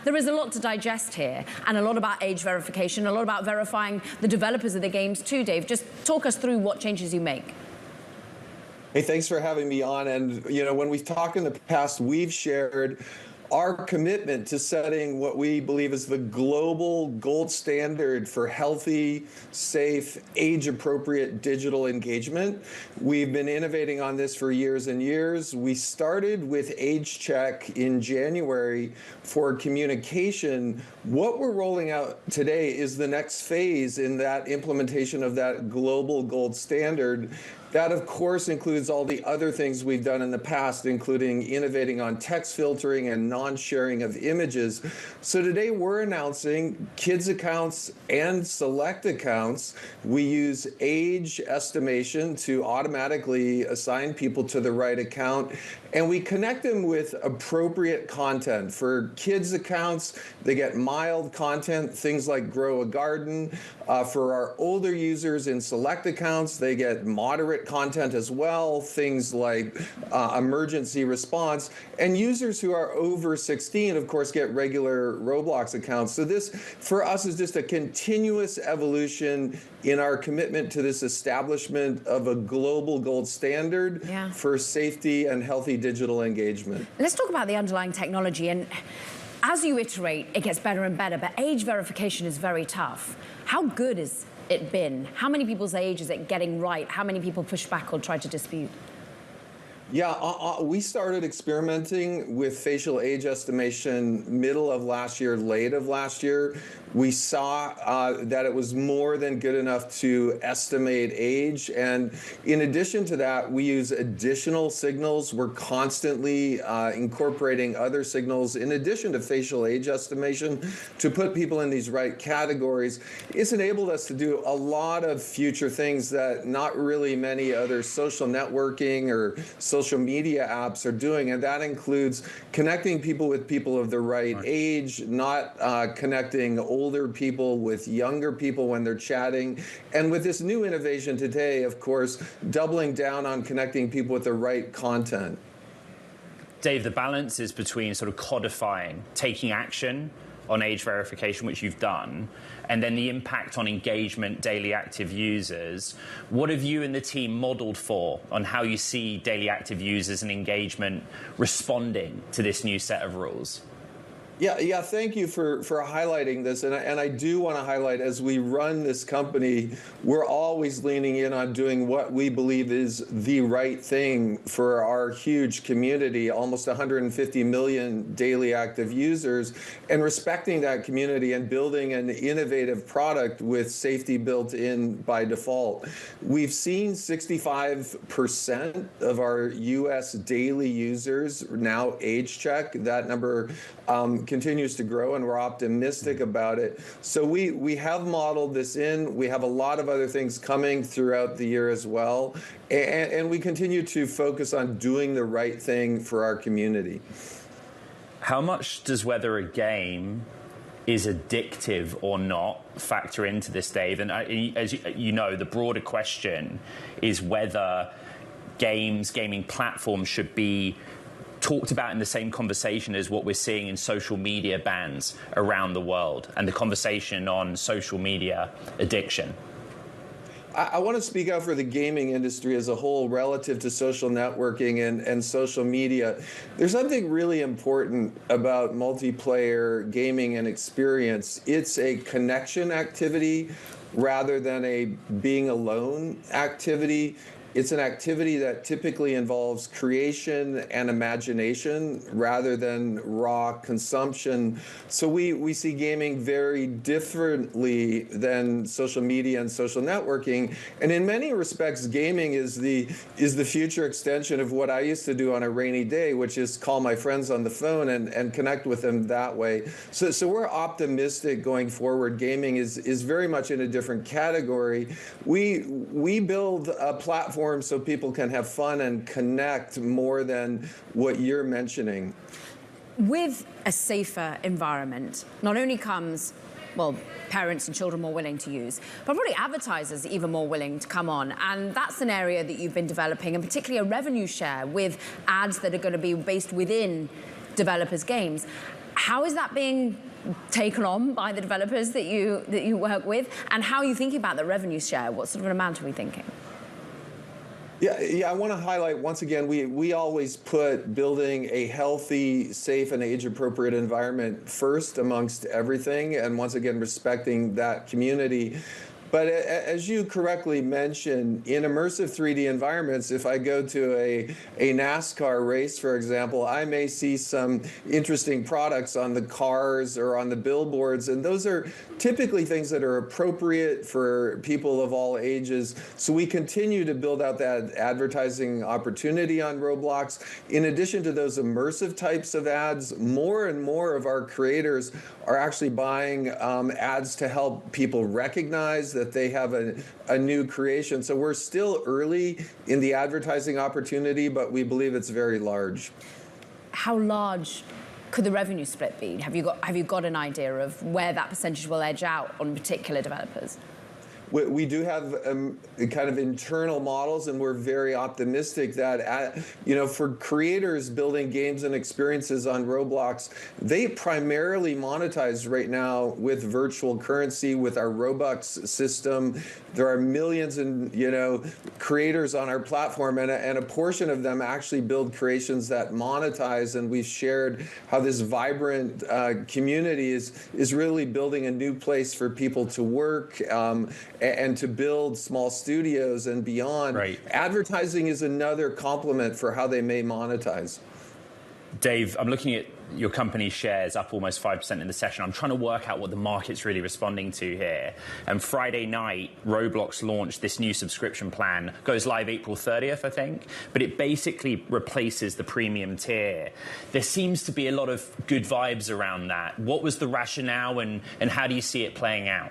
there is a lot to digest here, and a lot about age verification, a lot about verifying the developers of the games too, Dave. Just talk us through what changes you make. Hey, thanks for having me on. And, when we've talked in the past, we've shared our commitment to setting what we believe is the global gold standard for healthy, safe, age-appropriate digital engagement. We've been innovating on this for years and years. We started with Age Check in January for communication. What we're rolling out today is the next phase in that implementation of that global gold standard. That, of course, includes all the other things we've done in the past, including innovating on text filtering and non-sharing of images. So today we're announcing kids accounts and select accounts. We use age estimation to automatically assign people to the right account, and we connect them with appropriate content. For kids accounts, they get mild content, things like grow a garden. For our older users in select accounts, they get moderate content as well, things like emergency response. And users who are over 16, of course, get regular Roblox accounts. So this, for us, is just a continuous evolution in our commitment to this establishment of a global gold standard for safety and healthy digital engagement. Let's talk about the underlying technology. And as you iterate, it gets better and better, but age verification is very tough. How good has it been? How many people's age is it getting right? How many people push back or try to dispute? Yeah, we started experimenting with facial age estimation middle of last year, late of last year. We saw that it was more than good enough to estimate age. And in addition to that, we use additional signals. We're constantly incorporating other signals in addition to facial age estimation to put people in these right categories. It's enabled us to do a lot of future things that not really many other social networking or social media apps are doing, and that includes connecting people with people of the right age, not connecting older people with younger people when they're chatting. And with this new innovation today, of course, doubling down on connecting people with the right content. Dave, the balance is between sort of codifying, taking action on age verification, which you've done, and then the impact on engagement, daily active users. What have you and the team modeled for on how you see daily active users and engagement responding to this new set of rules? Yeah. Thank you for highlighting this. And I do want to highlight, as we run this company, we're always leaning in on doing what we believe is the right thing for our huge community, almost 150 million daily active users, and respecting that community and building an innovative product with safety built in by default. We've seen 65% of our US daily users now age check. That number continues to grow, and we're optimistic about it. So we have modeled this in. We have a lot of other things coming throughout the year as well. And we continue to focus on doing the right thing for our community. How much does whether a game is addictive or not factor into this, Dave? And as you know, the broader question is whether gaming platforms should be talked about in the same conversation as what we're seeing in social media bans around the world and the conversation on social media addiction. I want to speak out for the gaming industry as a whole relative to social networking and social media. There's something really important about multiplayer gaming and experience. It's a connection activity rather than a being alone activity. It's an activity that typically involves creation and imagination rather than raw consumption. So we see gaming very differently than social media and social networking. And in many respects, gaming is the future extension of what I used to do on a rainy day, which is call my friends on the phone and connect with them that way. So we're optimistic going forward. Gaming is very much in a different category. We build a platform so people can have fun and connect more than what you're mentioning. With a safer environment, not only comes, well, parents and children more willing to use, but probably advertisers even more willing to come on. And that's an area that you've been developing, and particularly a revenue share with ads that are going to be based within developers' games. How is that being taken on by the developers that you work with, and how are you thinking about the revenue share? What sort of an amount are we thinking? Yeah, I want to highlight once again, we always put building a healthy, safe, and age-appropriate environment first amongst everything, and once again, respecting that community. But as you correctly mentioned, in immersive 3D environments, if I go to a NASCAR race, for example, I may see some interesting products on the cars or on the billboards, and those are typically things that are appropriate for people of all ages. So we continue to build out that advertising opportunity on Roblox. In addition to those immersive types of ads, more and more of our creators are actually buying ads to help people recognize that they have a new creation. So we're still early in the advertising opportunity, but we believe it's very large. How large could the revenue split be? Have you got an idea of where that percentage will edge out on particular developers? We do have kind of internal models, and we're very optimistic that, for creators building games and experiences on Roblox, they primarily monetize right now with virtual currency, with our Robux system. There are millions and creators on our platform, and a portion of them actually build creations that monetize. And we've shared how this vibrant community is really building a new place for people to work. And to build small studios and beyond. Right. Advertising is another complement for how they may monetize. Dave, I'm looking at your company shares up almost 5% in the session. I'm trying to work out what the market's really responding to here. And Friday night, Roblox launched this new subscription plan, goes live April 30th, I think, but it basically replaces the premium tier. There seems to be a lot of good vibes around that. What was the rationale, and how do you see it playing out?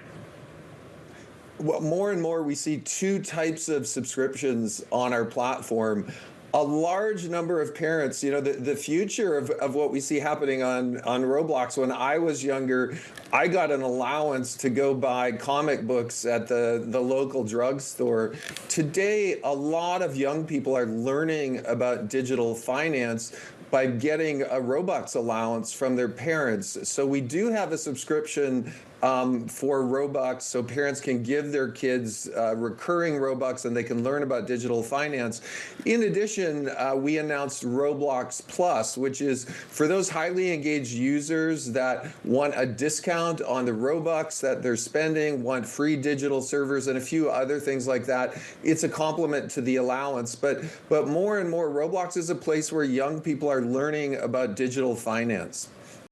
Well, more and more we see two types of subscriptions on our platform. A large number of parents, the future of what we see happening on Roblox. When I was younger, I got an allowance to go buy comic books at the local drugstore. Today, a lot of young people are learning about digital finance by getting a Robux allowance from their parents. So we do have a subscription for Robux, so parents can give their kids recurring Robux and they can learn about digital finance. In addition, we announced Roblox Plus, which is for those highly engaged users that want a discount on the Robux that they're spending, want free digital servers, and a few other things like that. It's a complement to the allowance, but more and more, Roblox is a place where young people are learning about digital finance.